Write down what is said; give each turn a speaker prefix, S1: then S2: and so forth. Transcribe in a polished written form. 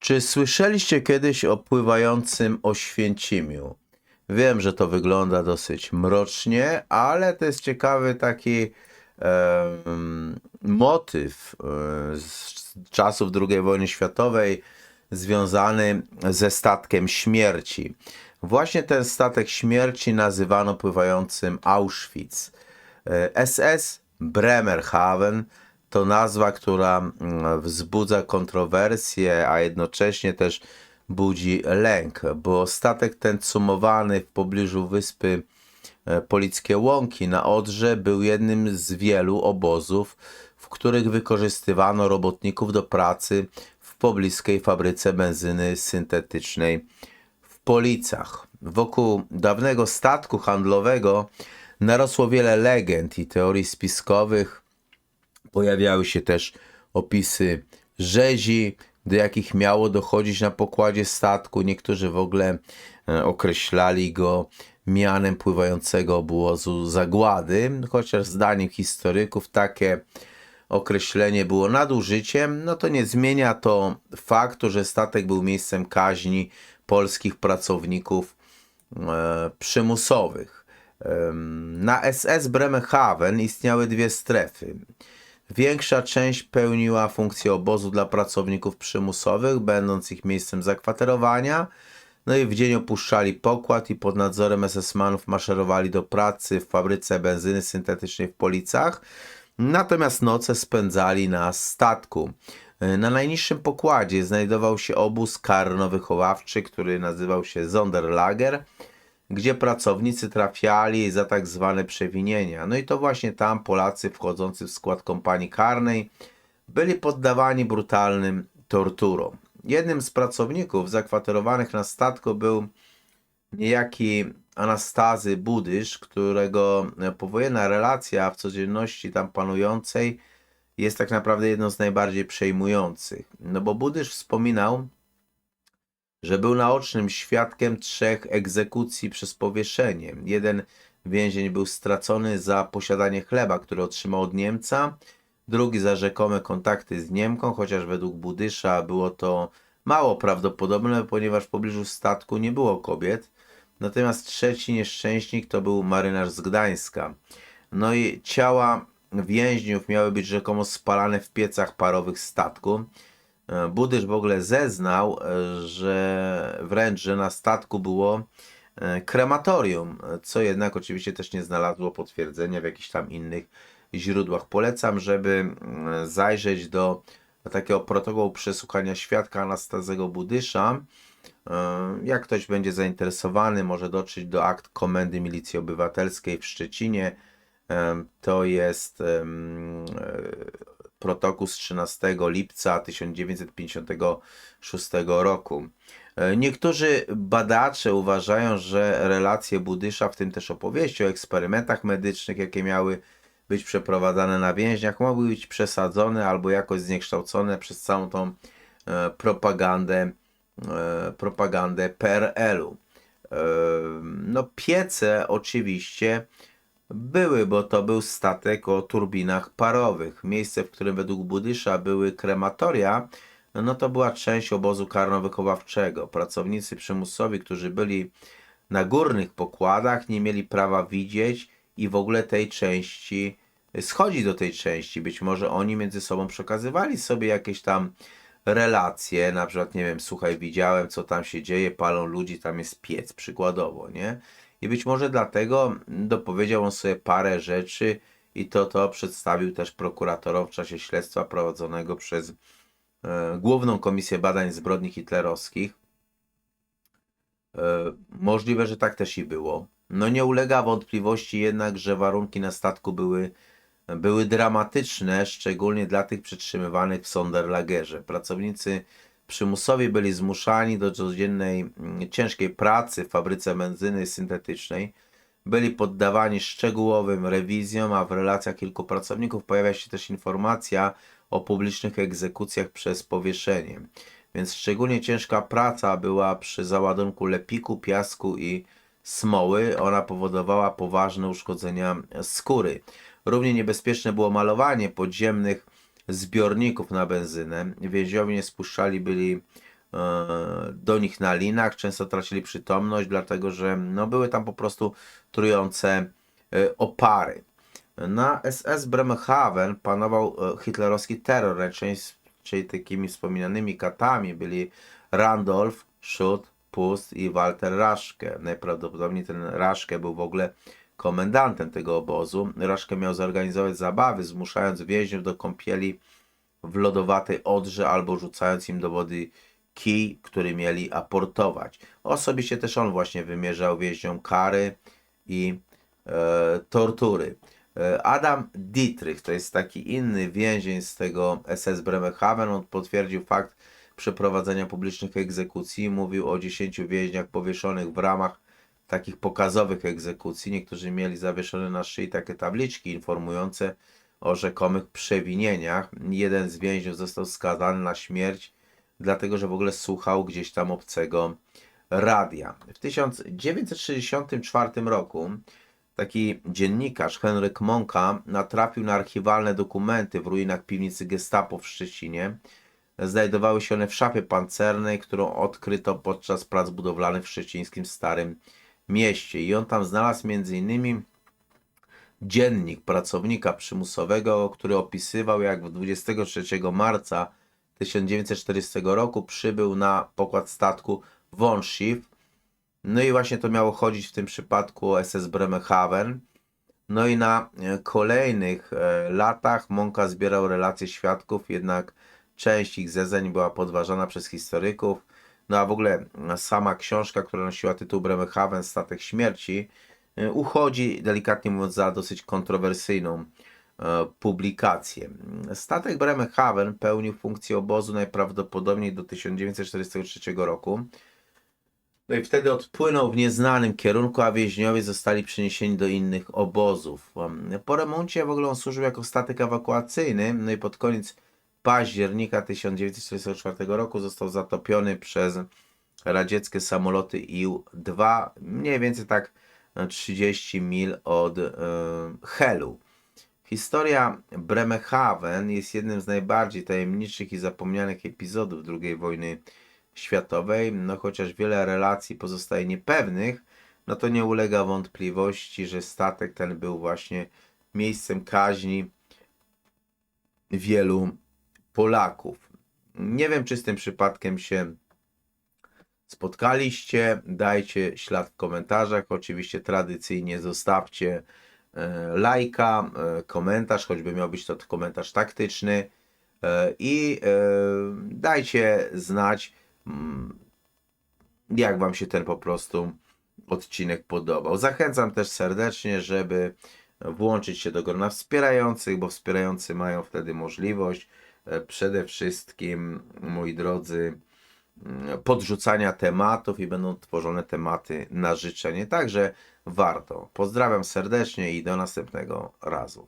S1: Czy słyszeliście kiedyś o pływającym Oświęcimiu? Wiem, że to wygląda dosyć mrocznie, ale to jest ciekawy taki motyw z czasów II wojny światowej związany ze statkiem śmierci. Właśnie ten statek śmierci nazywano pływającym Auschwitz. SS Bremerhaven to nazwa, która wzbudza kontrowersje, a jednocześnie też budzi lęk, bo statek ten cumowany w pobliżu wyspy Polickie Łąki na Odrze był jednym z wielu obozów, w których wykorzystywano robotników do pracy w pobliskiej fabryce benzyny syntetycznej w Policach. Wokół dawnego statku handlowego narosło wiele legend i teorii spiskowych. Pojawiały się też opisy rzezi, do jakich miało dochodzić na pokładzie statku. Niektórzy w ogóle określali go mianem pływającego obozu zagłady, chociaż zdaniem historyków takie określenie było nadużyciem, no to nie zmienia to faktu, że statek był miejscem kaźni polskich pracowników przymusowych. Na SS Bremerhaven istniały dwie strefy. Większa część pełniła funkcję obozu dla pracowników przymusowych, będąc ich miejscem zakwaterowania. No i w dzień opuszczali pokład i pod nadzorem SS-manów maszerowali do pracy w fabryce benzyny syntetycznej w Policach. Natomiast noce spędzali na statku. Na najniższym pokładzie znajdował się obóz karno-wychowawczy, który nazywał się Sonderlager, gdzie pracownicy trafiali za tak zwane przewinienia. No i to właśnie tam Polacy wchodzący w skład kompanii karnej byli poddawani brutalnym torturom. Jednym z pracowników zakwaterowanych na statku był niejaki Anastazy Budysz, którego powojenna relacja w codzienności tam panującej jest tak naprawdę jedną z najbardziej przejmujących. No bo Budysz wspominał, że był naocznym świadkiem 3 egzekucji przez powieszenie. Jeden więzień był stracony za posiadanie chleba, który otrzymał od Niemca, drugi za rzekome kontakty z Niemką, chociaż według Budysza było to mało prawdopodobne, ponieważ w pobliżu statku nie było kobiet. Natomiast trzeci nieszczęśnik to był marynarz z Gdańska. No i ciała więźniów miały być rzekomo spalane w piecach parowych statku. Budysz w ogóle zeznał, że na statku było krematorium, co jednak oczywiście też nie znalazło potwierdzenia w jakichś tam innych źródłach. Polecam, żeby zajrzeć do takiego protokołu przesłuchania świadka Anastazego Budysza. Jak ktoś będzie zainteresowany, może dotrzeć do akt Komendy Milicji Obywatelskiej w Szczecinie. To jest protokół z 13 lipca 1956 roku. Niektórzy badacze uważają, że relacje Budysza, w tym też opowieści o eksperymentach medycznych, jakie miały być przeprowadzane na więźniach, mogły być przesadzone albo jakoś zniekształcone przez całą tą propagandę PRL-u. No piece oczywiście były, bo to był statek o turbinach parowych. Miejsce, w którym według Budysza były krematoria, no to była część obozu karno-wychowawczego. Pracownicy przymusowi, którzy byli na górnych pokładach, nie mieli prawa widzieć i w ogóle tej części, schodzić do tej części. Być może oni między sobą przekazywali sobie jakieś tam relacje, na przykład, nie wiem, słuchaj, widziałem, co tam się dzieje, palą ludzi, tam jest piec, przykładowo, nie? I być może dlatego dopowiedział on sobie parę rzeczy i to przedstawił też prokuratorom w czasie śledztwa prowadzonego przez Główną Komisję Badań Zbrodni Hitlerowskich. Możliwe, że tak też i było. No nie ulega wątpliwości jednak, że warunki na statku były dramatyczne, szczególnie dla tych przetrzymywanych w Sonderlagerze. Pracownicy przymusowi byli zmuszani do codziennej ciężkiej pracy w fabryce benzyny syntetycznej. Byli poddawani szczegółowym rewizjom, a w relacjach kilku pracowników pojawia się też informacja o publicznych egzekucjach przez powieszenie. Więc szczególnie ciężka praca była przy załadunku lepiku, piasku i smoły. Ona powodowała poważne uszkodzenia skóry. Równie niebezpieczne było malowanie podziemnych zbiorników na benzynę. Więźniowie nie spuszczali byli do nich na linach, często tracili przytomność, dlatego że no, były tam po prostu trujące opary. Na SS Bremerhaven panował hitlerowski terror, najczęściej takimi wspominanymi katami byli Randolph, Schutt, Pust i Walter Raschke. Najprawdopodobniej ten Raschke był w ogóle komendantem tego obozu. Raschke miał zorganizować zabawy, zmuszając więźniów do kąpieli w lodowatej Odrze albo rzucając im do wody kij, który mieli aportować. Osobiście też on właśnie wymierzał więźniom kary i tortury. Adam Dietrich, to jest taki inny więzień z tego SS Bremerhaven, on potwierdził fakt przeprowadzenia publicznych egzekucji. Mówił o 10 więźniach powieszonych w ramach takich pokazowych egzekucji. Niektórzy mieli zawieszone na szyi takie tabliczki informujące o rzekomych przewinieniach. Jeden z więźniów został skazany na śmierć, dlatego że w ogóle słuchał gdzieś tam obcego radia. W 1964 roku taki dziennikarz, Henryk Monka, natrafił na archiwalne dokumenty w ruinach piwnicy Gestapo w Szczecinie. Znajdowały się one w szafie pancernej, którą odkryto podczas prac budowlanych w szczecińskim Starym Mieście. I on tam znalazł m.in. dziennik pracownika przymusowego, który opisywał, jak 23 marca 1940 roku przybył na pokład statku Von Schiff. No i właśnie to miało chodzić w tym przypadku o SS Bremerhaven. No i na kolejnych latach Monka zbierał relacje świadków, jednak część ich zeznań była podważana przez historyków. No a w ogóle sama książka, która nosiła tytuł Bremerhaven, Statek Śmierci, uchodzi, delikatnie mówiąc, za dosyć kontrowersyjną publikację. Statek Bremerhaven pełnił funkcję obozu najprawdopodobniej do 1943 roku. No i wtedy odpłynął w nieznanym kierunku, a więźniowie zostali przeniesieni do innych obozów. Po remoncie w ogóle on służył jako statek ewakuacyjny, no i pod koniec października 1944 roku został zatopiony przez radzieckie samoloty Ił-2, mniej więcej tak 30 mil od Helu. Historia Bremerhaven jest jednym z najbardziej tajemniczych i zapomnianych epizodów II wojny światowej. No chociaż wiele relacji pozostaje niepewnych, no to nie ulega wątpliwości, że statek ten był właśnie miejscem kaźni wielu Polaków. Nie wiem, czy z tym przypadkiem się spotkaliście. Dajcie ślad w komentarzach. Oczywiście tradycyjnie zostawcie lajka, komentarz, choćby miał być to komentarz taktyczny i dajcie znać, jak Wam się ten po prostu odcinek podobał. Zachęcam też serdecznie, żeby włączyć się do grona wspierających, bo wspierający mają wtedy możliwość przede wszystkim, moi drodzy, podrzucania tematów i będą tworzone tematy na życzenie. Także warto. Pozdrawiam serdecznie i do następnego razu.